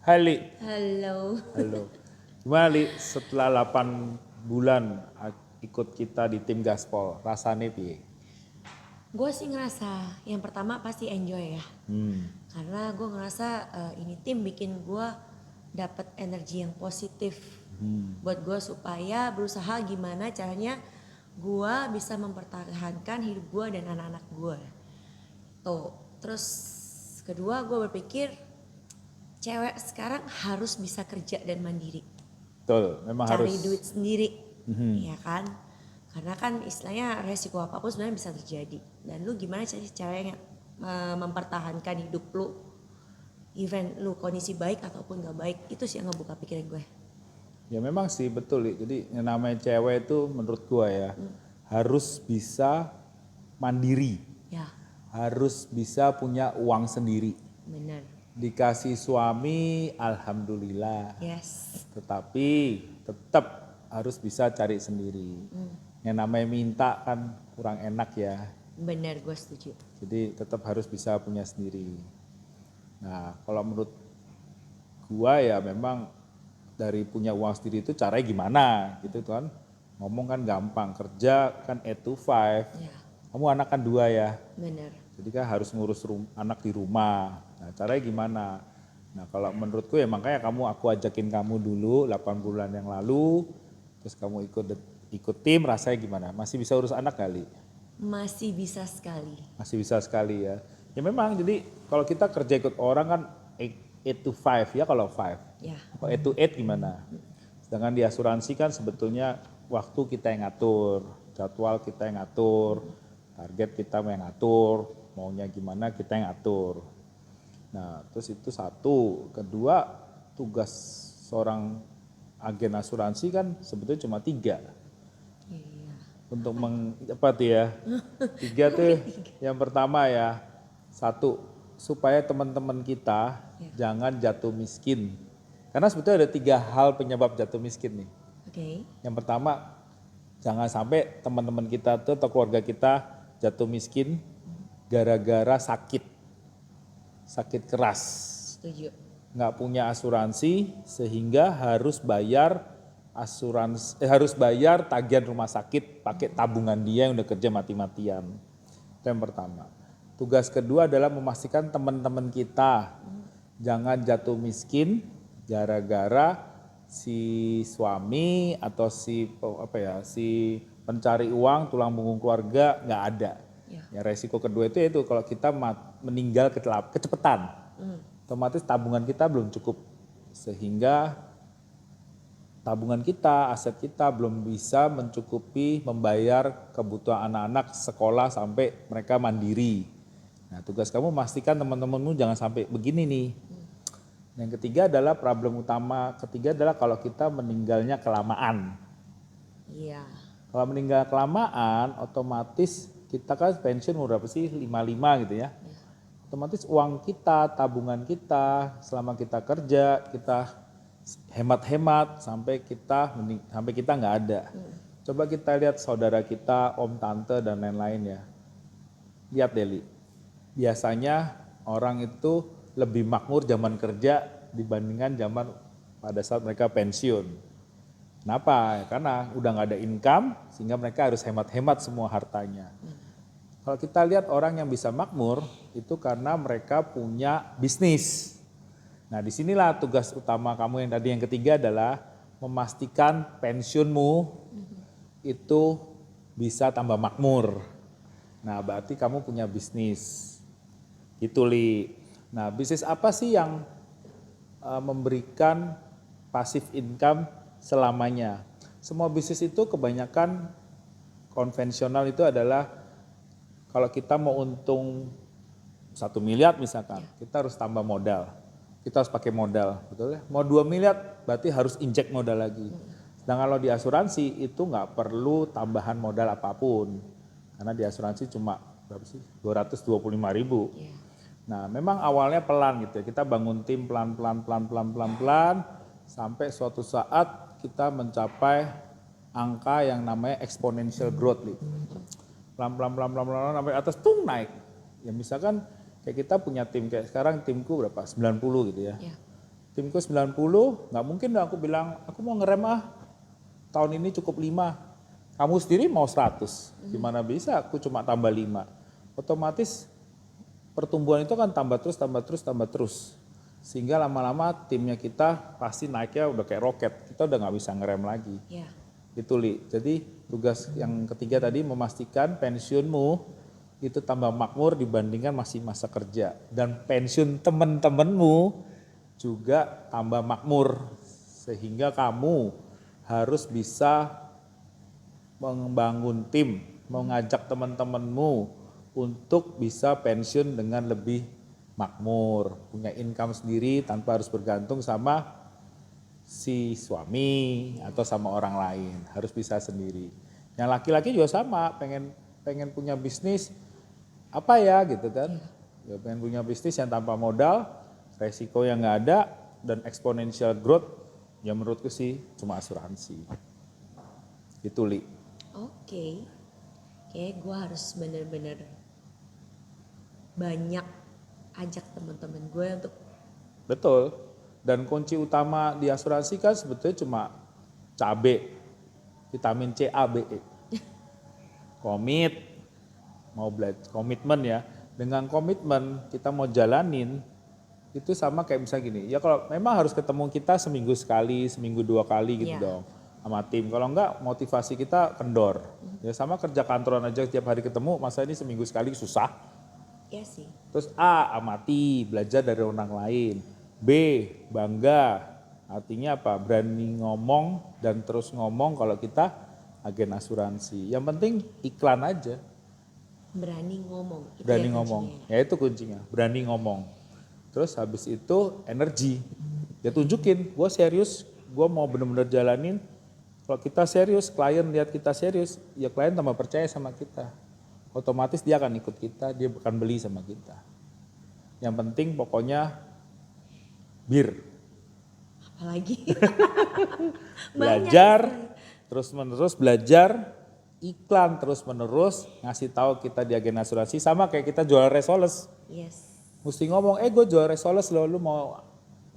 Hai Li, Halo. halo. Gimana Li, setelah 8 bulan ikut kita di tim Gaspol, rasanya piye? Gue sih ngerasa yang pertama pasti enjoy ya. Karena gue ngerasa ini tim bikin gue dapet energi yang positif buat gue supaya berusaha gimana caranya gue bisa mempertahankan hidup gue dan anak-anak gue. Tuh, terus kedua gue berpikir cewek sekarang harus bisa kerja dan mandiri. Betul, memang Cari harus. duit sendiri, ya kan? Karena kan istilahnya resiko apapun sebenarnya bisa terjadi. Dan lu gimana sih caranya mempertahankan hidup lu, even lu kondisi baik ataupun gak baik, itu sih yang ngebuka pikiran gue. Ya memang sih betul Li. Jadi yang namanya cewek itu menurut gua ya harus bisa mandiri, Ya, harus bisa punya uang sendiri. benar. Dikasih suami, alhamdulillah. Yes, Tetapi tetap harus bisa cari sendiri. Yang namanya minta kan kurang enak ya. benar, gue setuju. Jadi tetap harus bisa punya sendiri. Nah, kalau menurut gua ya memang dari punya uang sendiri itu caranya gimana gitu kan. Ngomong kan gampang, kerja kan 8 to 5. Ya, Kamu anak kan 2 ya. benar. Jadi kan harus ngurus anak di rumah. Nah, caranya gimana? Nah, kalau menurutku ya makanya aku ajakin kamu dulu 8 bulan yang lalu, terus kamu ikut tim, rasanya gimana? Masih bisa urus anak kali? Masih bisa sekali. Masih bisa sekali ya. Ya memang jadi kalau kita kerja ikut orang kan 8 to 5 ya kalau 5. Ya, Kalau 8 to 8 gimana? Sedangkan di asuransi kan sebetulnya waktu kita yang ngatur, jadwal kita yang ngatur, target kita yang ngatur, maunya gimana kita yang atur. Nah, terus itu satu. Kedua, tugas seorang agen asuransi kan sebetulnya cuma 3. iya. Untuk apa tuh ya? 3 tuh yang pertama ya, satu, supaya teman-teman kita jangan jatuh miskin. Karena sebetulnya ada 3 hal penyebab jatuh miskin nih. Oke. Yang pertama, jangan sampai teman-teman kita tuh atau keluarga kita jatuh miskin gara-gara sakit keras, Setuju. nggak punya asuransi sehingga harus bayar tagihan rumah sakit pakai tabungan dia yang udah kerja mati-matian. Itu yang pertama. Tugas kedua adalah memastikan teman-teman kita jangan jatuh miskin gara-gara si suami atau si pencari uang tulang punggung keluarga nggak ada. Ya. Ya resiko kedua itu kalau kita meninggal kecepatan, otomatis tabungan kita belum cukup sehingga tabungan kita, aset kita belum bisa mencukupi membayar kebutuhan anak-anak sekolah sampai mereka mandiri. Nah, tugas kamu pastikan teman-temanmu jangan sampai begini nih. Yang ketiga adalah kalau kita meninggalnya kelamaan. Iya. Kalau meninggal kelamaan, otomatis kita kan pensiun berapa sih? 55 gitu ya. Otomatis uang kita, tabungan kita, selama kita kerja, kita hemat-hemat sampai kita nggak ada. Coba kita lihat saudara kita, om, tante, dan lain-lain ya. Lihat Deli, biasanya orang itu lebih makmur zaman kerja dibandingkan zaman pada saat mereka pensiun. Kenapa? Karena udah nggak ada income sehingga mereka harus hemat-hemat semua hartanya. Kalau kita lihat orang yang bisa makmur itu karena mereka punya bisnis. Nah disinilah tugas utama kamu yang tadi yang ketiga adalah memastikan pensiunmu itu bisa tambah makmur. Nah berarti kamu punya bisnis. Gitu Li. Nah bisnis apa sih yang memberikan passive income selamanya? Semua bisnis itu kebanyakan konvensional itu adalah kalau kita mau untung 1 miliar misalkan, kita harus tambah modal. Kita harus pakai modal, betul ya? Mau 2 miliar berarti harus injek modal lagi. Sedangkan kalau di asuransi itu nggak perlu tambahan modal apapun. Karena di asuransi cuma berapa sih? 225.000. Nah, memang awalnya pelan gitu ya. Kita bangun tim pelan sampai suatu saat kita mencapai angka yang namanya exponential growth gitu. Pelan sampai atas tuh naik. Ya misalkan kayak kita punya tim kayak sekarang timku berapa? 90 gitu ya. timku 90, nggak mungkin dong aku bilang, aku mau ngerem tahun ini cukup 5. Kamu sendiri mau 100, gimana bisa aku cuma tambah 5. Otomatis pertumbuhan itu kan tambah terus. Sehingga lama-lama timnya kita pasti naiknya udah kayak roket, kita udah nggak bisa ngerem lagi. Ya. Gitu Li. Jadi tugas yang ketiga tadi memastikan pensiunmu itu tambah makmur dibandingkan masih masa kerja. Dan pensiun teman-temanmu juga tambah makmur. Sehingga kamu harus bisa membangun tim, mengajak teman-temanmu untuk bisa pensiun dengan lebih makmur, punya income sendiri tanpa harus bergantung sama si suami atau sama orang lain, harus bisa sendiri. Yang laki-laki juga sama, pengen punya bisnis apa ya gitu kan. Ya pengen punya bisnis yang tanpa modal, resiko yang nggak ada dan exponential growth, ya menurutku sih cuma asuransi. Itu Li. Oke. Kayak gue harus bener-bener banyak ajak teman-teman gue untuk Betul. Dan kunci utama di asuransi kan sebetulnya cuma cabe, vitamin C, A, B, E. Komitmen ya. Dengan komitmen kita mau jalanin, itu sama kayak misalnya gini, ya kalau memang harus ketemu kita seminggu sekali, seminggu 2 kali gitu dong sama tim. Kalau enggak motivasi kita kendor. Ya sama kerja kantoran aja tiap hari ketemu, masa ini seminggu sekali susah. ya sih. Terus A, amati, belajar dari orang lain. B, bangga. Artinya apa? Berani ngomong dan terus ngomong kalau kita agen asuransi. Yang penting iklan aja. Berani ngomong. Itu Berani ya ngomong. kuncinya. Ya itu kuncinya, berani ngomong. Terus habis itu energi. Ya tunjukin, gue serius, gue mau bener-bener jalanin. Kalau kita serius, klien lihat kita serius, ya klien tambah percaya sama kita. Otomatis dia akan ikut kita, dia akan beli sama kita. Yang penting pokoknya Apalagi belajar, terus-menerus belajar, iklan terus-menerus, ngasih tahu kita di agen asuransi, sama kayak kita jual Resoles. Yes. Mesti ngomong, gue jual Resoles loh, lu mau,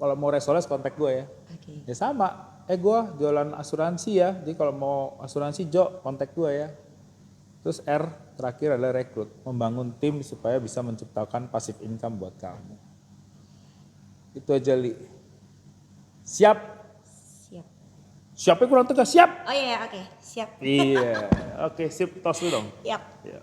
kalau mau Resoles kontak gue ya. Oke. Ya sama, gue jualan asuransi ya, jadi kalau mau asuransi Jo, kontak gue ya. Terus R terakhir adalah rekrut, membangun tim supaya bisa menciptakan passive income buat kamu. Itu aja Li. Siap? Siap. Siapnya kurang tegas, siap? Oh iya, oke. Siap. Iya, oke sip, tos dulu dong. Siap. Ya.